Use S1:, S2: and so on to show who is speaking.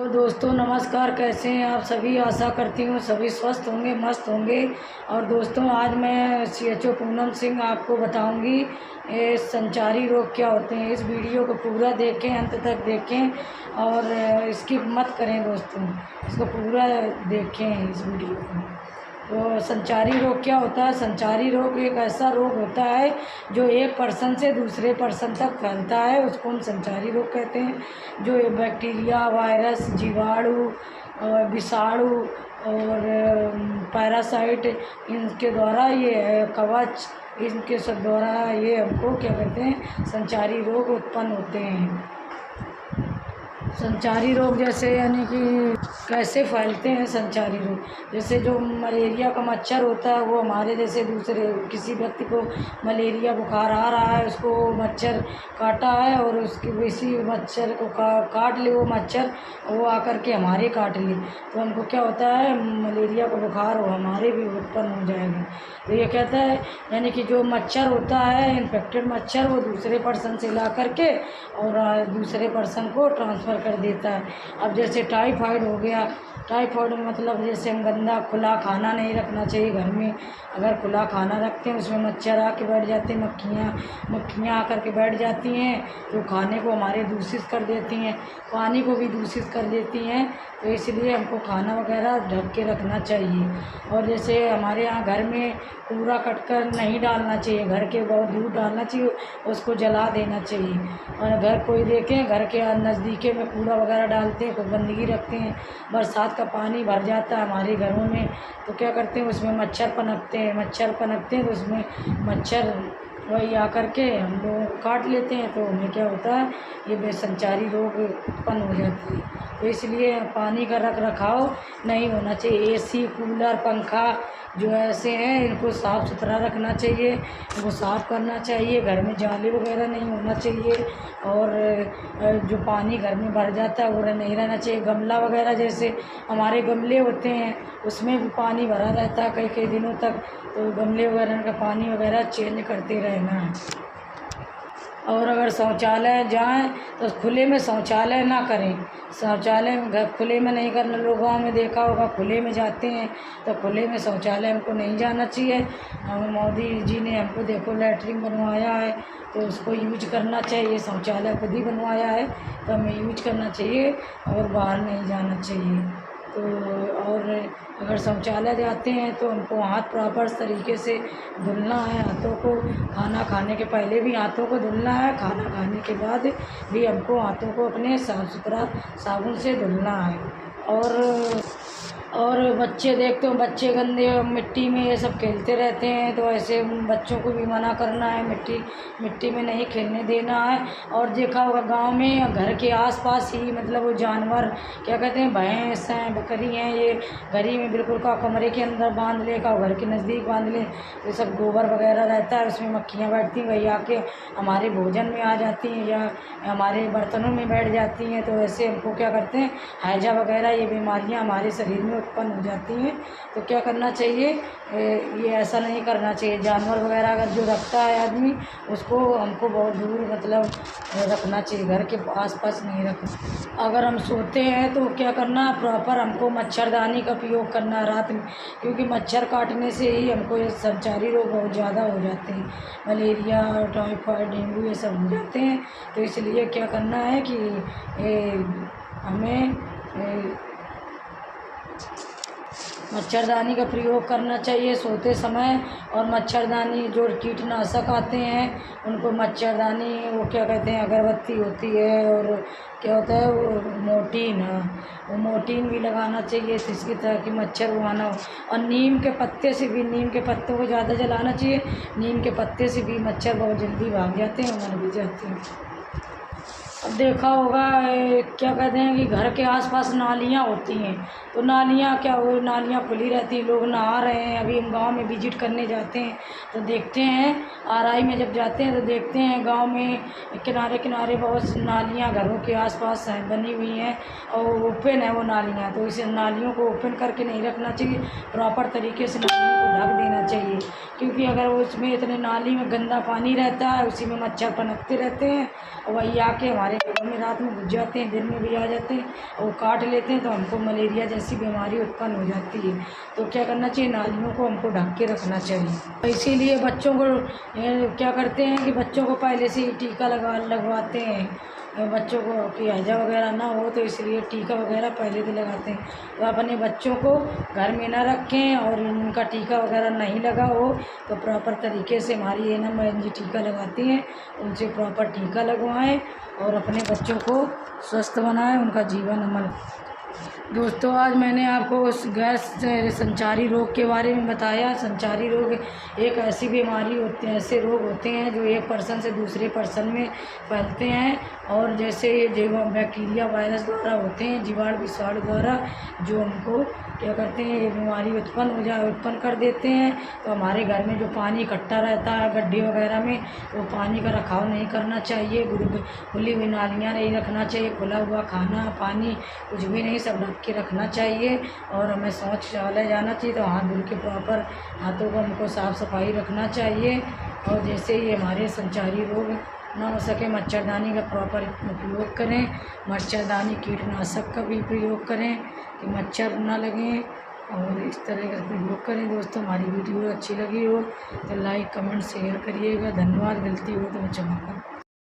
S1: तो दोस्तों नमस्कार, कैसे हैं आप सभी। आशा करती हूँ सभी स्वस्थ होंगे, मस्त होंगे। और दोस्तों आज मैं CHO पूनम सिंह आपको बताऊंगी ये संचारी रोग क्या होते हैं। इस वीडियो को पूरा देखें, अंत तक देखें और स्किप मत करें दोस्तों, इसको पूरा देखें इस वीडियो को। तो संचारी रोग क्या होता है। संचारी रोग एक ऐसा रोग होता है जो एक पर्सन से दूसरे पर्सन तक फैलता है, उसको हम संचारी रोग कहते हैं। जो बैक्टीरिया, वायरस, जीवाणु, विषाणु और पैरासाइट, इनके द्वारा ये कवच, इनके सब द्वारा ये हमको क्या कहते हैं, संचारी रोग उत्पन्न होते हैं। संचारी रोग जैसे यानी कि कैसे फैलते हैं संचारी रोग। जैसे जो मलेरिया का मच्छर होता है वो हमारे जैसे दूसरे किसी व्यक्ति को मलेरिया बुखार आ रहा है, उसको मच्छर काटा है और उसके इसी मच्छर को काट ले वो मच्छर, वो आकर के हमारे काट ले तो हमको क्या होता है, मलेरिया का बुखार हो हमारे भी उत्पन्न हो जाएगा। तो ये कहता है यानी कि जो मच्छर होता है, इन्फेक्टेड मच्छर, वो दूसरे पर्सन से ला करके और दूसरे पर्सन को ट्रांसफ़र कर देता है। अब जैसे टाइफाइड हो गया, टाइफाइड मतलब जैसे हम गंदा खुला खाना नहीं रखना चाहिए घर में। अगर खुला खाना रखते हैं उसमें मच्छर आके बैठ जाते हैं, मक्खियाँ आकर के बैठ जाती हैं तो खाने को हमारे दूषित कर देती हैं, पानी को भी दूषित कर देती हैं। तो इसलिए हमको खाना वगैरह ढक के रखना चाहिए। और जैसे हमारे यहाँ घर में कूड़ा कटकर नहीं डालना चाहिए, घर के बहुत दूर डालना चाहिए, उसको जला देना चाहिए। और अगर कोई देखें घर के नज़दीके में कूड़ा वगैरह डालते हैं, तो गंदगी रखते हैं, बरसात का पानी भर जाता है हमारे घरों में, तो क्या करते हैं उसमें मच्छर पनपते हैं तो उसमें मच्छर वही आकर के हम लोग काट लेते हैं, तो हमें क्या होता है, ये बेसंचारी रोग उत्पन्न हो जाती है। तो इसलिए पानी का रख रखाव नहीं होना चाहिए। AC, कूलर, पंखा जो ऐसे हैं इनको साफ़ सुथरा रखना चाहिए, इनको साफ़ करना चाहिए। घर में जाली वगैरह नहीं होना चाहिए और जो पानी घर में भर जाता है वो नहीं रहना चाहिए। गमला वगैरह जैसे हमारे गमले होते हैं उसमें भी पानी भरा रहता है कई कई दिनों तक, तो गमले वगैरह का पानी वगैरह चेंज करते रहना है। और अगर शौचालय जाएं तो खुले में शौचालय ना करें। शौचालय में घर खुले में नहीं करना। लोगों में देखा होगा खुले में जाते हैं, तो खुले में शौचालय हमको नहीं जाना चाहिए। मोदी जी ने हमको देखो लैट्रिन बनवाया है तो उसको यूज करना चाहिए। शौचालय खुद ही बनवाया है तो हमें यूज करना चाहिए और बाहर नहीं जाना चाहिए। तो और अगर शौचालय जाते हैं तो हमको हाथ प्रॉपर तरीके से धुलना है, हाथों को। खाना खाने के पहले भी हाथों को धुलना है, खाना खाने के बाद भी हमको हाथों को अपने साफ़ सुथरा साबुन से धुलना है। और बच्चे देखते हो, बच्चे गंदे मिट्टी में ये सब खेलते रहते हैं, तो ऐसे बच्चों को भी मना करना है, मिट्टी में नहीं खेलने देना है। और देखा होगा गांव में या घर के आसपास ही मतलब वो जानवर क्या कहते हैं, भैंस हैं, बकरी हैं, ये घर ही में बिल्कुल का कमरे के अंदर बांध ले का, घर के नज़दीक बांध ले, ये सब गोबर वगैरह रहता है, उसमें मक्खियाँ बैठती हैं, वही आके हमारे भोजन में आ जाती हैं या हमारे बर्तनों में बैठ जाती हैं। तो ऐसे हमको क्या करते हैं, हैजा वगैरह ये बीमारियाँ हमारे शरीर में उत्पन्न हो जाती हैं। तो क्या करना चाहिए, ये ऐसा नहीं करना चाहिए। जानवर वगैरह अगर जो रखता है आदमी, उसको हमको बहुत दूर मतलब रखना चाहिए, घर के आसपास नहीं रखना। अगर हम सोते हैं तो क्या करना, प्रॉपर हमको मच्छरदानी का प्रयोग करना है रात में, क्योंकि मच्छर काटने से ही हमको ये संचारी रोग बहुत ज़्यादा हो जाते हैं। मलेरिया, टाइफाइड, डेंगू ये सब हो जाते हैं। तो इसलिए क्या करना है कि हमें मच्छरदानी का प्रयोग करना चाहिए सोते समय। और मच्छरदानी जो कीटनाशक आते हैं उनको मच्छरदानी, वो क्या कहते हैं, अगरबत्ती होती है और क्या होता है वो मोर्टीन, वो मोर्टीन भी लगाना चाहिए जिसकी तरह कि मच्छर वो आना हो। और नीम के पत्ते से भी, नीम के पत्तों को ज़्यादा जलाना चाहिए। नीम के पत्ते से भी मच्छर बहुत जल्दी भाग जाते हैं, मर भी जाते हैं। अब देखा होगा क्या कहते हैं कि घर के आसपास नालियाँ होती हैं, तो नालियाँ क्या हो, नालियाँ खुली रहती हैं, लोग नहा रहे हैं। अभी हम गांव में विजिट करने जाते हैं तो देखते हैं, RI में जब जाते हैं तो देखते हैं गांव में किनारे किनारे बहुत नालियाँ घरों के आसपास हैं, बनी हुई हैं और ओपन है वो नालियाँ। तो इसे नालियों को ओपन करके नहीं रखना चाहिए, प्रॉपर तरीके से नालियों को ढक देना चाहिए, क्योंकि अगर उसमें इतने नाली में गंदा पानी रहता है, उसी में मच्छर पनपते रहते हैं और वही आके हमारे घरों में रात में घुस जाते हैं, दिन में भी आ जाते हैं और काट लेते हैं, तो हमको मलेरिया जैसी बीमारी उत्पन्न हो जाती है। तो क्या करना चाहिए, नालियों को हमको ढक के रखना चाहिए। तो इसीलिए बच्चों को क्या करते हैं कि बच्चों को पहले से ही टीका लगवाते हैं, बच्चों को कि हैजा वगैरह ना हो, तो इसलिए टीका वगैरह पहले से लगाते हैं। तो अपने बच्चों को घर में ना रखें और उनका टीका वगैरह नहीं लगा हो तो प्रॉपर तरीके से हमारी एएनएम बहन जी टीका लगाती हैं, उनसे प्रॉपर टीका लगवाएं और अपने बच्चों को स्वस्थ बनाएं, उनका जीवन अमल। दोस्तों, आज मैंने आपको उस गैस संचारी रोग के बारे में बताया। संचारी रोग एक ऐसी बीमारी होती है, ऐसे रोग होते हैं जो एक पर्सन से दूसरे पर्सन में फैलते हैं, और जैसे ये बैक्टीरिया वायरस द्वारा होते हैं, जीवाणु विषाणु द्वारा, जो हमको क्या करते हैं, ये बीमारी उत्पन्न कर देते हैं। तो हमारे घर में जो पानी इकट्ठा रहता है गड्ढे वगैरह में, वो पानी का रखाव नहीं करना चाहिए, खुली हुई नालियाँ नहीं रखना चाहिए, खुला हुआ खाना पानी कुछ भी नहीं, सब ढक के रखना चाहिए। और हमें शौचालय जाना चाहिए तो हाथ धुल के प्रॉपर हाथों को हमको साफ़ सफाई रखना चाहिए। और जैसे ही हमारे संचारी रोग ना हो सके, मच्छरदानी का प्रॉपर उपयोग करें, मच्छरदानी कीटनाशक का भी प्रयोग करें कि मच्छर ना लगें, और इस तरह का प्रयोग करें। दोस्तों, हमारी वीडियो अच्छी लगी हो तो लाइक कमेंट शेयर करिएगा। धन्यवाद। गलती हो तो मैं क्षमा करूँ।